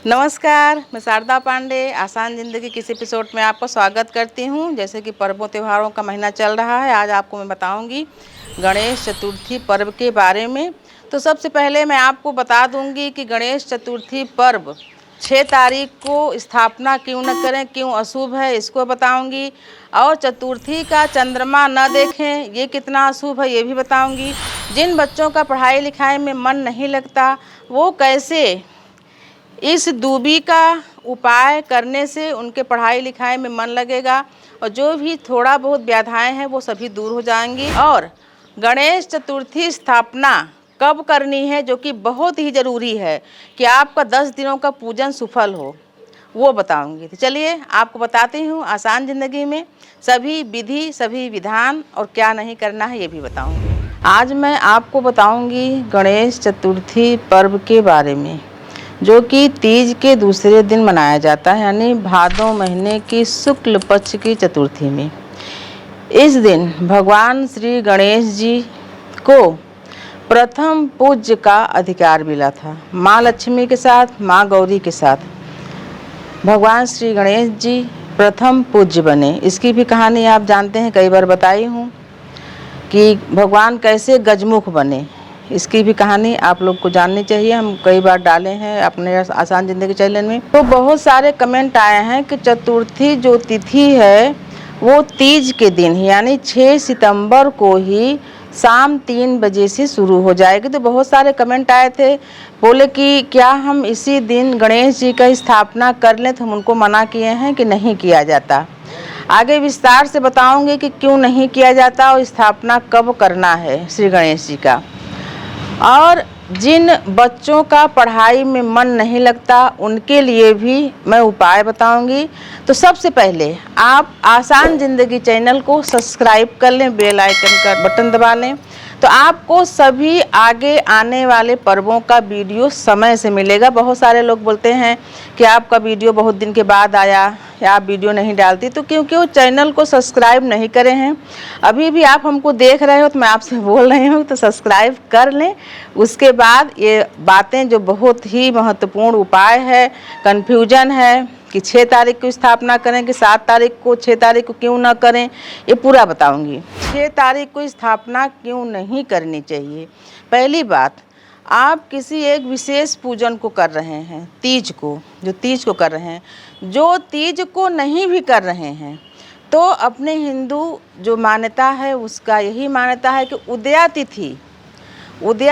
नमस्कार, मैं शारदा पांडे आसान ज़िंदगी के इस एपिसोड में आपका स्वागत करती हूं। जैसे कि पर्वों त्योहारों का महीना चल रहा है, आज आपको मैं बताऊंगी गणेश चतुर्थी पर्व के बारे में। तो सबसे पहले मैं आपको बता दूंगी कि गणेश चतुर्थी पर्व 6 तारीख को स्थापना क्यों न करें, क्यों अशुभ है, इसको बताऊंगी। और चतुर्थी का चंद्रमा न देखें, ये कितना अशुभ है, ये भी बताऊंगी। जिन बच्चों का पढ़ाई लिखाई में मन नहीं लगता, वो कैसे इस दूबी का उपाय करने से उनके पढ़ाई लिखाई में मन लगेगा और जो भी थोड़ा बहुत व्याधाएं हैं वो सभी दूर हो जाएंगी। और गणेश चतुर्थी स्थापना कब करनी है, जो कि बहुत ही ज़रूरी है कि आपका 10 दिनों का पूजन सफल हो, वो बताऊंगी। तो चलिए आपको बताती हूँ आसान ज़िंदगी में सभी विधि, सभी विधान और क्या नहीं करना है ये भी बताऊंगी। आज मैं आपको बताऊंगी गणेश चतुर्थी पर्व के बारे में, जो कि तीज के दूसरे दिन मनाया जाता है, यानी भादों महीने की शुक्ल पक्ष की चतुर्थी में। इस दिन भगवान श्री गणेश जी को प्रथम पूज्य का अधिकार मिला था। माँ लक्ष्मी के साथ, माँ गौरी के साथ भगवान श्री गणेश जी प्रथम पूज्य बने। इसकी भी कहानी आप जानते हैं, कई बार बताई हूँ कि भगवान कैसे गजमुख बने। इसकी भी कहानी आप लोग को जाननी चाहिए, हम कई बार डाले हैं अपने आसान ज़िंदगी चैनल में। तो बहुत सारे कमेंट आए हैं कि चतुर्थी जो तिथि है वो तीज के दिन यानी 6 सितंबर को ही शाम 3 बजे से शुरू हो जाएगी। तो बहुत सारे कमेंट आए थे, बोले कि क्या हम इसी दिन गणेश जी का स्थापना कर लें, तो हम उनको मना किए हैं कि नहीं किया जाता। आगे विस्तार से बताऊंगी कि क्यों नहीं किया जाता और स्थापना कब करना है श्री गणेश जी का। और जिन बच्चों का पढ़ाई में मन नहीं लगता उनके लिए भी मैं उपाय बताऊंगी। तो सबसे पहले आप आसान ज़िंदगी चैनल को सब्सक्राइब कर लें, बेल आइकन का बटन दबा लें, तो आपको सभी आगे आने वाले पर्वों का वीडियो समय से मिलेगा। बहुत सारे लोग बोलते हैं कि आपका वीडियो बहुत दिन के बाद आया या आप वीडियो नहीं डालती, तो क्योंकि वो चैनल को सब्सक्राइब नहीं करे हैं। अभी भी आप हमको देख रहे हो तो मैं आपसे बोल रही हूँ, तो सब्सक्राइब कर लें। उसके बाद ये बातें जो बहुत ही महत्वपूर्ण उपाय है, कन्फ्यूजन है कि 6 तारीख को स्थापना करें कि 7 तारीख को, 6 तारीख को क्यों ना करें, ये पूरा बताऊंगी। 6 तारीख को स्थापना क्यों नहीं करनी चाहिए। पहली बात, आप किसी एक विशेष पूजन को कर रहे हैं, तीज को, जो तीज को कर रहे हैं, जो तीज को नहीं भी कर रहे हैं, तो अपने हिंदू जो मान्यता है उसका यही मान्यता है कि उदया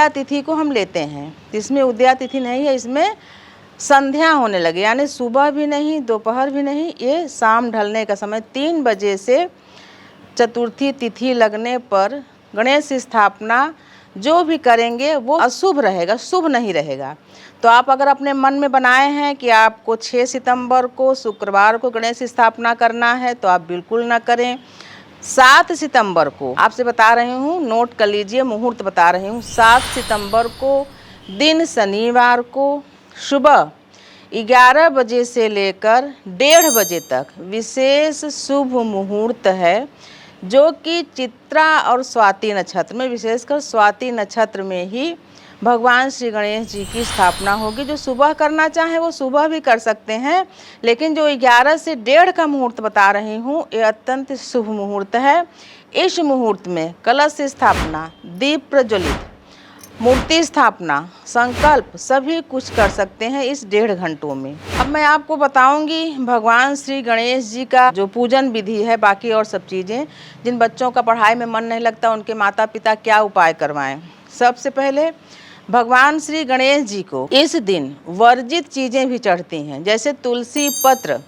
तिथि को हम लेते हैं। इसमें उदया तिथि नहीं है, इसमें संध्या होने लगे, यानी सुबह भी नहीं, दोपहर भी नहीं, ये शाम ढलने का समय 3 बजे से चतुर्थी तिथि लगने पर गणेश स्थापना जो भी करेंगे वो अशुभ रहेगा, शुभ नहीं रहेगा। तो आप अगर अपने मन में बनाए हैं कि आपको 6 सितंबर को शुक्रवार को गणेश स्थापना करना है, तो आप बिल्कुल ना करें। 7 सितंबर को आपसे बता रही हूँ, नोट कर लीजिए, मुहूर्त बता रही हूँ। 7 सितंबर को दिन शनिवार को सुबह 11 बजे से लेकर 1:30 बजे तक विशेष शुभ मुहूर्त है, जो कि चित्रा और स्वाति नक्षत्र में, विशेषकर स्वाति नक्षत्र में ही भगवान श्री गणेश जी की स्थापना होगी। जो सुबह करना चाहें वो सुबह भी कर सकते हैं, लेकिन जो 11 से 1:30 का मुहूर्त बता रही हूँ ये अत्यंत शुभ मुहूर्त है। इस मुहूर्त में कलश स्थापना, दीप प्रज्वलित, मूर्ति स्थापना, संकल्प सभी कुछ कर सकते हैं इस 1.5 घंटों में। अब मैं आपको बताऊंगी भगवान श्री गणेश जी का जो पूजन विधि है, बाकी और सब चीज़ें। जिन बच्चों का पढ़ाई में मन नहीं लगता उनके माता पिता क्या उपाय करवाएं। सबसे पहले भगवान श्री गणेश जी को इस दिन वर्जित चीज़ें भी चढ़ती हैं, जैसे तुलसी पत्र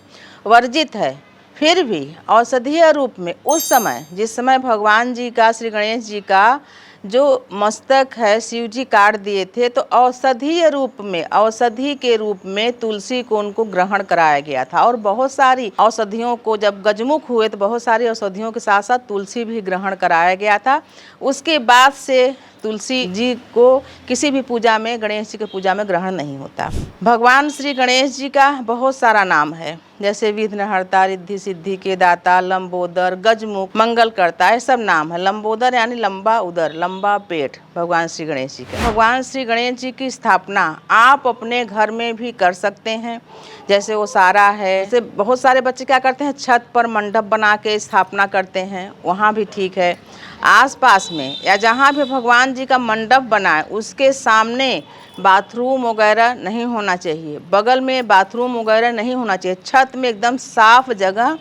वर्जित है, फिर भी औषधीय रूप में उस समय, जिस समय भगवान जी का, श्री गणेश जी का जो मस्तक है शिव जी काट दिए थे, तो औषधीय रूप में, औषधि के रूप में तुलसी को उनको ग्रहण कराया गया था। और बहुत सारी औषधियों को जब गजमुख हुए तो बहुत सारी औषधियों के साथ साथ तुलसी भी ग्रहण कराया गया था। उसके बाद से तुलसी जी को किसी भी पूजा में, गणेश जी की पूजा में ग्रहण नहीं होता। भगवान श्री गणेश जी का बहुत सारा नाम है, जैसे विघ्नहर्ता, रिद्धि सिद्धि के दाता, लंबोदर, गजमुख, मंगल करता, ये सब नाम है। लंबोदर यानी लंबा उदर, लंबा पेट, भगवान श्री गणेश जी का। भगवान श्री गणेश जी की स्थापना आप अपने घर में भी कर सकते हैं। जैसे वो सारा है, जैसे बहुत सारे बच्चे क्या करते हैं, छत पर मंडप बना के स्थापना करते हैं, वहाँ भी ठीक है। आसपास में या जहाँ भी भगवान जी का मंडप बना है उसके सामने बाथरूम वगैरह नहीं होना चाहिए, बगल में बाथरूम वगैरह नहीं होना चाहिए। छत में एकदम साफ जगह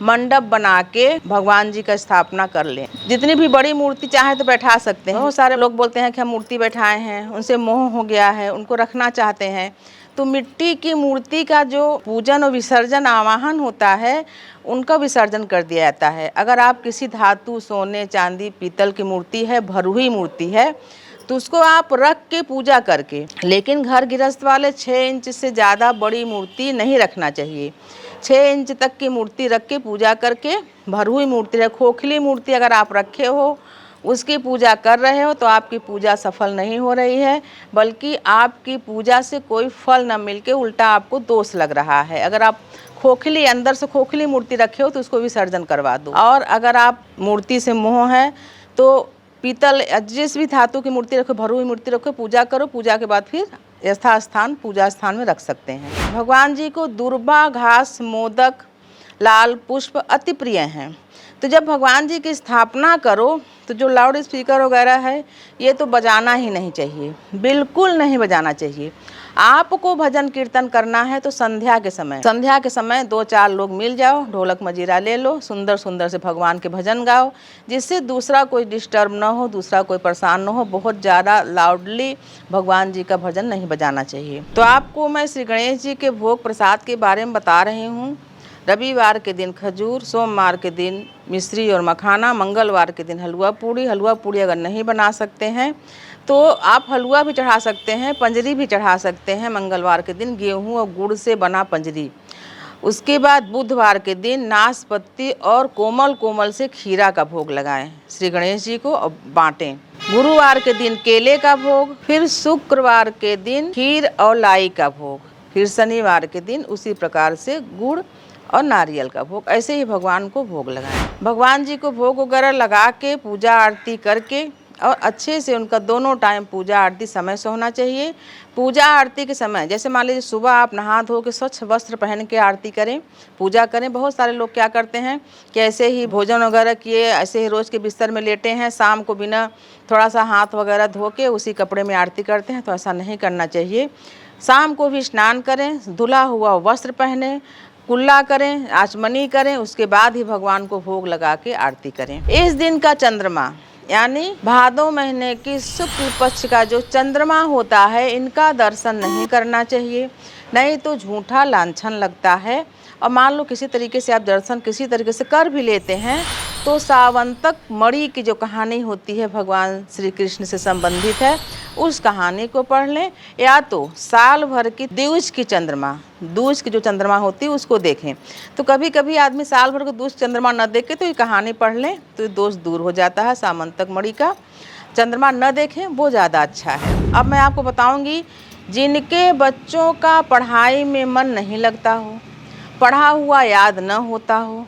मंडप बना के भगवान जी का स्थापना कर लें। जितनी भी बड़ी मूर्ति चाहे तो बैठा सकते हैं। बहुत सारे लोग बोलते हैं कि हम मूर्ति बैठाए हैं, उनसे मोह हो गया है, उनको रखना चाहते हैं, तो मिट्टी की मूर्ति का जो पूजन और विसर्जन आवाहन होता है उनका विसर्जन कर दिया जाता है। अगर आप किसी धातु, सोने, चांदी, पीतल की मूर्ति है, भरुई मूर्ति है, तो उसको आप रख के पूजा करके, लेकिन घर गृहस्थ वाले 6 इंच से ज़्यादा बड़ी मूर्ति नहीं रखना चाहिए। 6 इंच तक की मूर्ति रख के पूजा करके, भरुई मूर्ति है, खोखली मूर्ति अगर आप रखे हो, उसकी पूजा कर रहे हो, तो आपकी पूजा सफल नहीं हो रही है, बल्कि आपकी पूजा से कोई फल न मिल के उल्टा आपको दोष लग रहा है। अगर आप खोखली, अंदर से खोखली मूर्ति रखे हो तो उसको विसर्जन करवा दो। और अगर आप मूर्ति से मोह है तो पीतल, जिस भी धातु की मूर्ति रखो, भरुई मूर्ति रखो, पूजा करो, पूजा के बाद फिर यथास्थान पूजा स्थान में रख सकते हैं। भगवान जी को दुर्बा, घास, मोदक, लाल पुष्प अति प्रिय हैं। तो जब भगवान जी की स्थापना करो तो जो लाउड स्पीकर वगैरह है ये तो बजाना ही नहीं चाहिए, बिल्कुल नहीं बजाना चाहिए। आपको भजन कीर्तन करना है तो संध्या के समय 2-4 लोग मिल जाओ, ढोलक मजीरा ले लो, सुंदर सुंदर से भगवान के भजन गाओ, जिससे दूसरा कोई डिस्टर्ब ना हो, दूसरा कोई परेशान ना हो। बहुत ज़्यादा लाउडली भगवान जी का भजन नहीं बजाना चाहिए। तो आपको मैं श्री गणेश जी के भोग प्रसाद के बारे में बता रही हूँ। रविवार के दिन खजूर, सोमवार के दिन मिश्री और मखाना, मंगलवार के दिन हलवा पूड़ी अगर नहीं बना सकते हैं तो आप हलवा भी चढ़ा सकते हैं, पंजरी भी चढ़ा सकते हैं। मंगलवार के दिन गेहूं और गुड़ से बना पंजरी। उसके बाद बुधवार के दिन नाशपत्ती और कोमल कोमल से खीरा का भोग लगाएं श्री गणेश जी को और बांटें। गुरुवार के दिन केले का भोग, फिर शुक्रवार के दिन खीर और लाई का भोग, फिर शनिवार के दिन उसी प्रकार से गुड़ और नारियल का भोग। ऐसे ही भगवान को भोग लगाएं। भगवान जी को भोग वगैरह लगा के पूजा आरती करके और अच्छे से उनका दोनों टाइम पूजा आरती समय से होना चाहिए। पूजा आरती के समय जैसे मान लीजिए सुबह आप नहा धो के स्वच्छ वस्त्र पहन के आरती करें, पूजा करें। बहुत सारे लोग क्या करते हैं कि ऐसे ही भोजन वगैरह किए, ऐसे ही रोज़ के बिस्तर में लेटे हैं, शाम को बिना थोड़ा सा हाथ वगैरह धो के उसी कपड़े में आरती करते हैं। तो ऐसा नहीं करना चाहिए। शाम को भी स्नान करें, धुला हुआ वस्त्र पहने, कुल्ला करें, आचमनी करें, उसके बाद ही भगवान को भोग लगा के आरती करें। इस दिन का चंद्रमा यानी भादो महीने की शुक्ल पक्ष का जो चंद्रमा होता है, इनका दर्शन नहीं करना चाहिए, नहीं तो झूठा लांछन लगता है। और मान लो किसी तरीके से आप दर्शन किसी तरीके से कर भी लेते हैं तो सावंतक मणि की जो कहानी होती है भगवान श्री कृष्ण से संबंधित है, उस कहानी को पढ़ लें, या तो साल भर की द्विज की जो चंद्रमा होती है उसको देखें। तो कभी कभी आदमी साल भर को द्विज चंद्रमा न देखे तो ये कहानी पढ़ लें तो दोष दूर हो जाता है। सामंतक मणि का चंद्रमा न देखें वो ज़्यादा अच्छा है। अब मैं आपको बताऊंगी, जिनके बच्चों का पढ़ाई में मन नहीं लगता हो, पढ़ा हुआ याद न होता हो,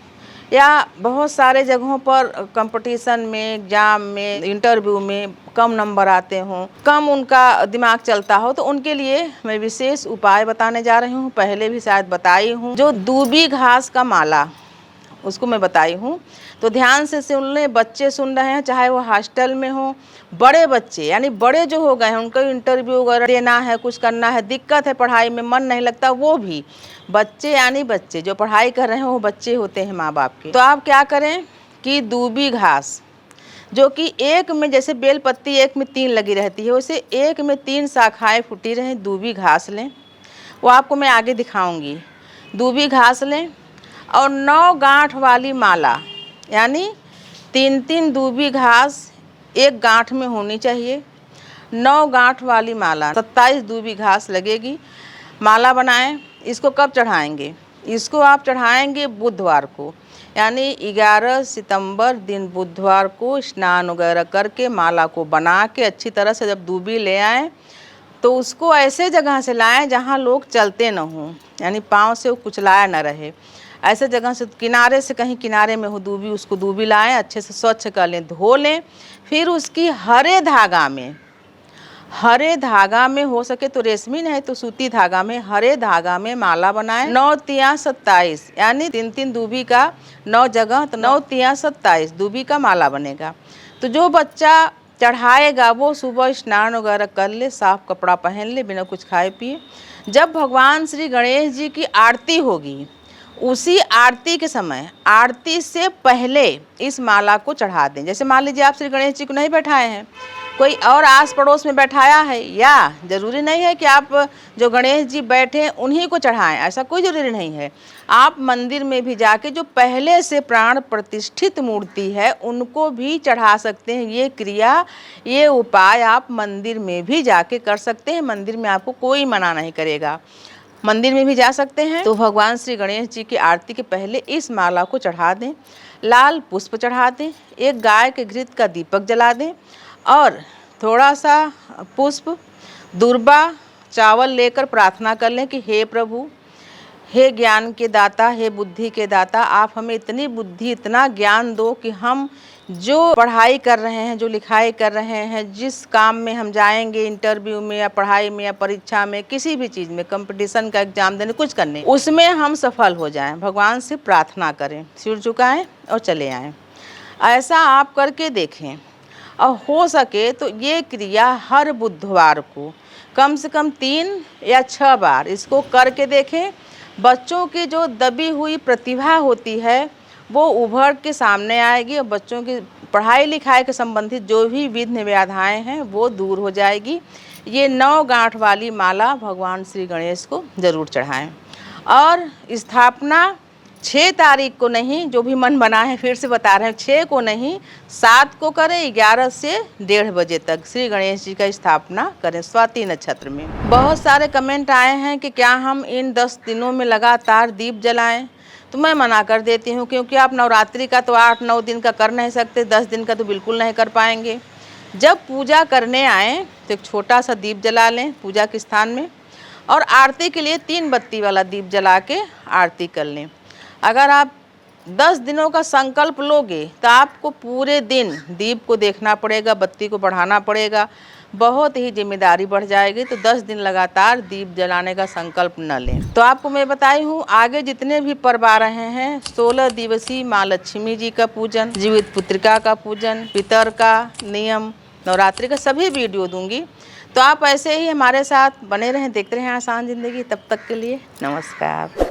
या बहुत सारे जगहों पर कंपटीशन में, एग्ज़ाम में, इंटरव्यू में कम नंबर आते हों, कम उनका दिमाग चलता हो, तो उनके लिए मैं विशेष उपाय बताने जा रही हूँ। पहले भी शायद बताई हूँ। जो दूबी घास का माला, उसको मैं बताई हूँ, तो ध्यान से सुन लें। बच्चे सुन रहे हैं, चाहे वो हॉस्टल में हो, बड़े बच्चे यानी बड़े जो हो गए हैं, उनको इंटरव्यू वगैरह देना है, कुछ करना है, दिक्कत है, पढ़ाई में मन नहीं लगता, वो भी बच्चे यानी बच्चे जो पढ़ाई कर रहे हैं वो बच्चे होते हैं माँ बाप के। तो आप क्या करें कि दूबी घास, जो कि एक में जैसे बेल पत्ती एक में 3 लगी रहती है, वैसे एक में 3 शाखाएँ फूटी रहें, दूबी घास लें। वो आपको मैं आगे दिखाऊँगी। दूबी घास लें और 9 गांठ वाली माला, यानी 3-3 दूबी घास एक गांठ में होनी चाहिए। 9 गांठ वाली माला, 27 दूबी घास लगेगी। माला बनाएं। इसको कब चढ़ाएंगे? इसको आप चढ़ाएंगे बुधवार को, यानी 11 सितंबर दिन बुधवार को स्नान वगैरह करके माला को बना के अच्छी तरह से जब दूबी ले आएँ, तो उसको ऐसे जगह से लाएं जहाँ लोग चलते न हों, यानी पाँव से वो कुचलाया न रहे। ऐसे जगह से किनारे से, कहीं किनारे में हो दूबी, उसको दूबी लाएं, अच्छे से स्वच्छ कर लें, धो लें। फिर उसकी हरे धागा में हो सके तो रेशमी, नहीं तो सूती धागा में, हरे धागा में माला बनाएं। 9 तिया 27, यानी 3-3 दूबी का 9 जगह, तो 9 तिया 27 दूबी का माला बनेगा। तो जो बच्चा चढ़ाएगा वो सुबह स्नान वगैरह कर ले, साफ कपड़ा पहन ले, बिना कुछ खाए पिए। जब भगवान श्री गणेश जी की आरती होगी, उसी आरती के समय, आरती से पहले इस माला को चढ़ा दें। जैसे मान लीजिए आप श्री गणेश जी को नहीं बैठाए हैं, कोई और आस पड़ोस में बैठाया है, या ज़रूरी नहीं है कि आप जो गणेश जी बैठे उन्हीं को चढ़ाएं, ऐसा कोई ज़रूरी नहीं है। आप मंदिर में भी जाके जो पहले से प्राण प्रतिष्ठित मूर्ति है उनको भी चढ़ा सकते हैं। ये क्रिया, ये उपाय आप मंदिर में भी जाके कर सकते हैं। मंदिर में आपको कोई मना नहीं करेगा, मंदिर में भी जा सकते हैं। तो भगवान श्री गणेश जी की आरती के पहले इस माला को चढ़ा दें, लाल पुष्प चढ़ा दें, एक गाय के घृत का दीपक जला दें और थोड़ा सा पुष्प, दुर्बा, चावल लेकर प्रार्थना कर लें कि हे प्रभु, हे ज्ञान के दाता, हे बुद्धि के दाता, आप हमें इतनी बुद्धि, इतना ज्ञान दो कि हम जो पढ़ाई कर रहे हैं, जो लिखाई कर रहे हैं, जिस काम में हम जाएंगे, इंटरव्यू में या पढ़ाई में या परीक्षा में, किसी भी चीज़ में, कंपटीशन का एग्जाम देने, कुछ करने, उसमें हम सफल हो जाएं। भगवान से प्रार्थना करें, सिर झुकाएं और चले आएं। ऐसा आप करके देखें, और हो सके तो ये क्रिया हर बुधवार को कम से कम 3 या 6 बार इसको करके देखें। बच्चों की जो दबी हुई प्रतिभा होती है वो उभर के सामने आएगी और बच्चों की पढ़ाई लिखाई के संबंधित जो भी विघ्न बाधाएं हैं वो दूर हो जाएगी। ये 9 गांठ वाली माला भगवान श्री गणेश को ज़रूर चढ़ाएं। और स्थापना 6 तारीख को नहीं, जो भी मन बना है, फिर से बता रहे हैं, 6 को नहीं, 7 को करें, 11 से 1:30 बजे तक श्री गणेश जी का स्थापना करें, स्वाति नक्षत्र में। बहुत सारे कमेंट आए हैं कि क्या हम इन 10 दिनों में लगातार दीप जलाएं, तो मैं मना कर देती हूँ, क्योंकि आप नवरात्रि का तो 8-9 दिन का कर नहीं सकते, 10 दिन का तो बिल्कुल नहीं कर पाएंगे। जब पूजा करने आएँ तो एक छोटा सा दीप जला लें पूजा के स्थान में, और आरती के लिए 3 बत्ती वाला दीप जला के आरती कर लें। अगर आप 10 दिनों का संकल्प लोगे तो आपको पूरे दिन दीप को देखना पड़ेगा, बत्ती को बढ़ाना पड़ेगा, बहुत ही जिम्मेदारी बढ़ जाएगी। तो 10 दिन लगातार दीप जलाने का संकल्प न लें। तो आपको मैं बताई हूँ, आगे जितने भी पर्व आ रहे हैं, 16 दिवसीय माँ लक्ष्मी जी का पूजन, जीवित पुत्रिका का पूजन, पितर का नियम, नवरात्रि का सभी वीडियो दूंगी। तो आप ऐसे ही हमारे साथ बने रहें, देखते रहें आसान ज़िंदगी। तब तक के लिए नमस्कार।